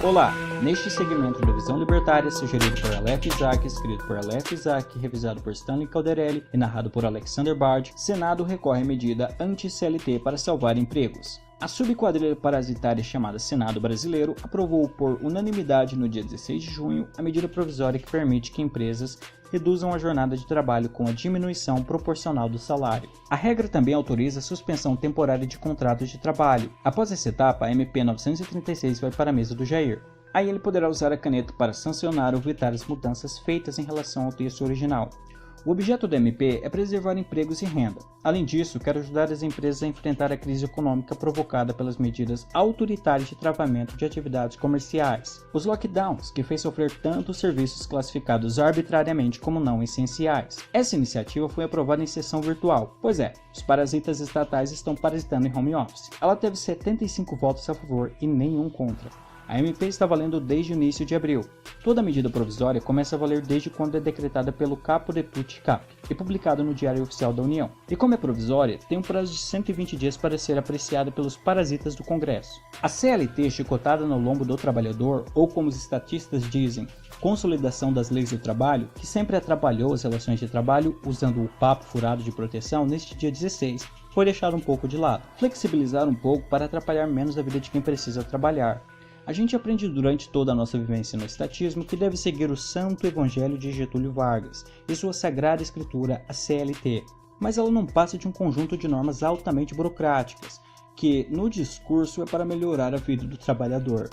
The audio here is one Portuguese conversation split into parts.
Olá! Neste segmento da Visão Libertária, sugerido por Aleph Isaac, escrito por Aleph Isaac, revisado por Stanley Calderelli e narrado por Alexander Bard, Senado recorre à medida anti-CLT para salvar empregos. A subquadrilha parasitária chamada Senado Brasileiro aprovou por unanimidade no dia 16 de junho a medida provisória que permite que empresas reduzam a jornada de trabalho com a diminuição proporcional do salário. A regra também autoriza a suspensão temporária de contratos de trabalho. Após essa etapa, a MP 936 vai para a mesa do Jair. Aí ele poderá usar a caneta para sancionar ou vetar as mudanças feitas em relação ao texto original. O objeto da MP é preservar empregos e renda. Além disso, quer ajudar as empresas a enfrentar a crise econômica provocada pelas medidas autoritárias de travamento de atividades comerciais. Os lockdowns, que fez sofrer tanto os serviços classificados arbitrariamente como não essenciais. Essa iniciativa foi aprovada em sessão virtual. Pois é, os parasitas estatais estão parasitando em home office. Ela teve 75 votos a favor e nenhum contra. A MP está valendo desde o início de abril. Toda medida provisória começa a valer desde quando é decretada pelo Capo de Tutti Cap e publicada no Diário Oficial da União. E como é provisória, tem um prazo de 120 dias para ser apreciada pelos parasitas do Congresso. A CLT chicotada no lombo do trabalhador, ou como os estatistas dizem, consolidação das leis do trabalho, que sempre atrapalhou as relações de trabalho usando o papo furado de proteção, neste dia 16, foi deixado um pouco de lado. Flexibilizar um pouco para atrapalhar menos a vida de quem precisa trabalhar. A gente aprende durante toda a nossa vivência no estatismo que deve seguir o Santo Evangelho de Getúlio Vargas e sua sagrada escritura, a CLT, mas ela não passa de um conjunto de normas altamente burocráticas, que, no discurso, é para melhorar a vida do trabalhador.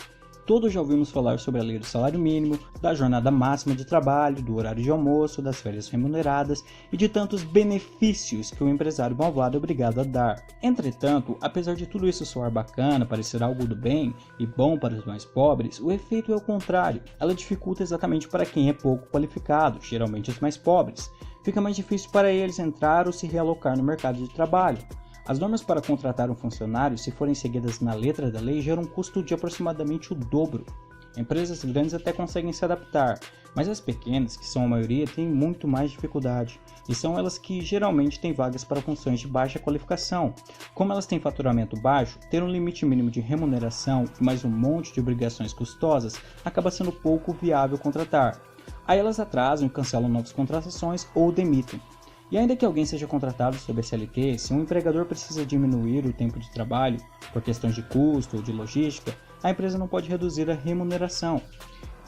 Todos já ouvimos falar sobre a lei do salário mínimo, da jornada máxima de trabalho, do horário de almoço, das férias remuneradas e de tantos benefícios que o empresário malvado é obrigado a dar. Entretanto, apesar de tudo isso soar bacana, parecer algo do bem e bom para os mais pobres, o efeito é o contrário. Ela dificulta exatamente para quem é pouco qualificado, geralmente os mais pobres. Fica mais difícil para eles entrar ou se realocar no mercado de trabalho. As normas para contratar um funcionário, se forem seguidas na letra da lei, geram um custo de aproximadamente o dobro. Empresas grandes até conseguem se adaptar, mas as pequenas, que são a maioria, têm muito mais dificuldade, e são elas que geralmente têm vagas para funções de baixa qualificação. Como elas têm faturamento baixo, ter um limite mínimo de remuneração e mais um monte de obrigações custosas acaba sendo pouco viável contratar. Aí elas atrasam e cancelam novas contratações ou demitem. E ainda que alguém seja contratado sob a CLT, se um empregador precisa diminuir o tempo de trabalho por questões de custo ou de logística, a empresa não pode reduzir a remuneração.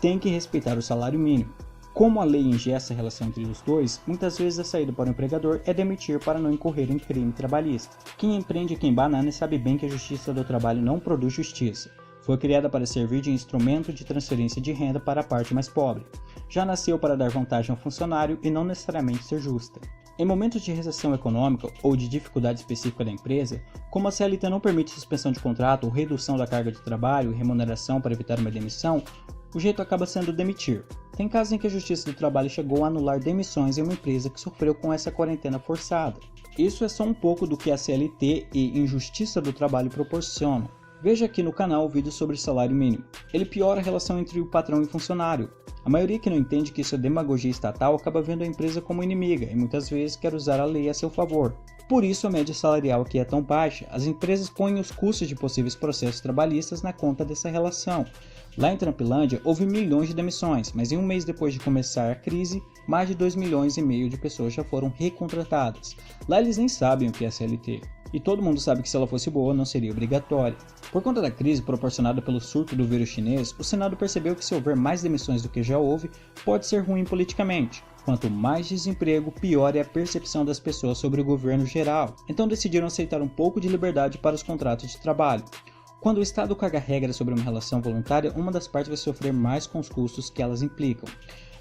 Tem que respeitar o salário mínimo. Como a lei engessa a relação entre os dois, muitas vezes a saída para o empregador é demitir para não incorrer em crime trabalhista. Quem empreende quem banana sabe bem que a justiça do trabalho não produz justiça. Foi criada para servir de instrumento de transferência de renda para a parte mais pobre. Já nasceu para dar vantagem ao funcionário e não necessariamente ser justa. Em momentos de recessão econômica ou de dificuldade específica da empresa, como a CLT não permite suspensão de contrato ou redução da carga de trabalho e remuneração para evitar uma demissão, o jeito acaba sendo demitir. Tem casos em que a Justiça do Trabalho chegou a anular demissões em uma empresa que sofreu com essa quarentena forçada. Isso é só um pouco do que a CLT e Injustiça do Trabalho proporcionam. Veja aqui no canal o vídeo sobre salário mínimo. Ele piora a relação entre o patrão e o funcionário. A maioria que não entende que isso é demagogia estatal acaba vendo a empresa como inimiga e muitas vezes quer usar a lei a seu favor. Por isso a média salarial aqui é tão baixa, as empresas põem os custos de possíveis processos trabalhistas na conta dessa relação. Lá em Trampilândia houve milhões de demissões, mas em um mês depois de começar a crise, mais de 2,5 milhões de pessoas já foram recontratadas. Lá eles nem sabem o que é CLT. E todo mundo sabe que se ela fosse boa, não seria obrigatória. Por conta da crise proporcionada pelo surto do vírus chinês, o Senado percebeu que se houver mais demissões do que já houve, pode ser ruim politicamente. Quanto mais desemprego, pior é a percepção das pessoas sobre o governo geral. Então decidiram aceitar um pouco de liberdade para os contratos de trabalho. Quando o Estado caga regras sobre uma relação voluntária, uma das partes vai sofrer mais com os custos que elas implicam.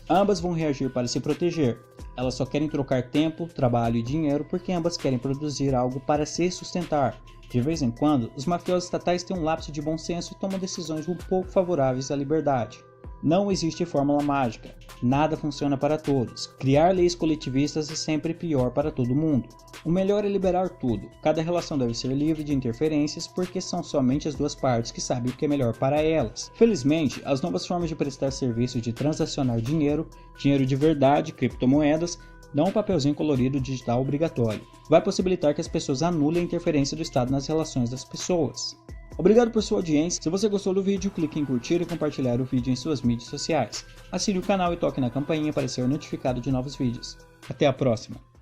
Ambas vão reagir para se proteger. Elas só querem trocar tempo, trabalho e dinheiro porque ambas querem produzir algo para se sustentar. De vez em quando, os mafiosos estatais têm um lapso de bom senso e tomam decisões um pouco favoráveis à liberdade. Não existe fórmula mágica. Nada funciona para todos. Criar leis coletivistas é sempre pior para todo mundo. O melhor é liberar tudo. Cada relação deve ser livre de interferências porque são somente as duas partes que sabem o que é melhor para elas. Felizmente, as novas formas de prestar serviço de transacionar dinheiro de verdade, criptomoedas, dão um papelzinho colorido digital obrigatório. Vai possibilitar que as pessoas anulem a interferência do Estado nas relações das pessoas. Obrigado por sua audiência. Se você gostou do vídeo, clique em curtir e compartilhar o vídeo em suas mídias sociais. Assine o canal e toque na campainha para ser notificado de novos vídeos. Até a próxima!